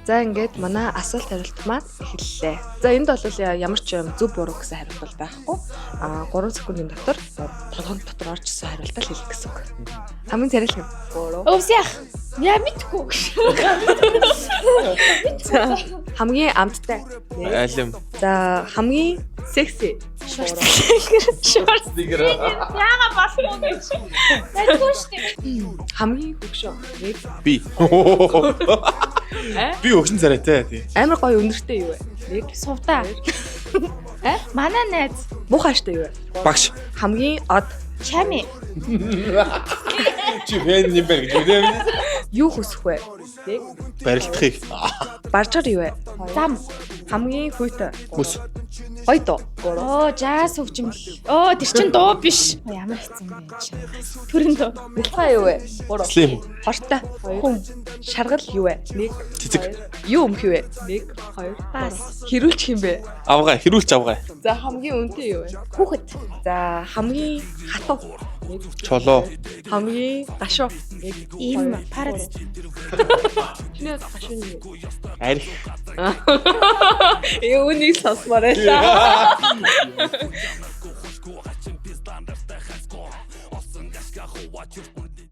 За ингээд манай асуулт хариулт маань эхэллээ. За энд бол ямар ч юм зөв буруу гэсэн хариулт байхгүй. 3 секундын дотор толгойн дотор орж ирсэн хариултаа хэлэх гэсэн үг. Хамгийн царайлаг буруу. Өвсөх. Яа мэдгүй гэж. Хамгийн амттай. Алим. За хамгийн секси. Шорт. Яага болохгүй гэж. Найдгүй шүү. Хамгийн хөгшөө. Би. Би өгсөн царайтай тий. Амар гоё өнөртэй юу вэ? Сувда. Манай найз. Муухайштай юу вэ? Багш. Хамгийн од. Чами. Чи фэн юм байна гэж үү? Юу хүсэх вэ? Барилдахыг. Барчаар юу вэ? Зам. Хамгийн хүйтэ. Хүс. Гоё доо. Оо, жаас хөгжим. Оо, тэр чин дуу биш. Ямар хэцэн бэ чи. Төрөн дуу. Бэлцаа юу вэ? Буруу. Слим. Хортой. Хүн. Шаргал юу вэ? 1. Цэцэг. Юу өмх вэ? 1 2 Бас. Хэрүүлчих юм бэ? Авгаа, хэрүүлж авгаа. За хамгийн үнэтэй юу вэ? Хүүхэд. За хамгийн хатуу. Чолоо. Хамгийн гашуу. Ийм парад. Чиний гашуу нь юу? Арих. Юунийг сонсмоор байлаа.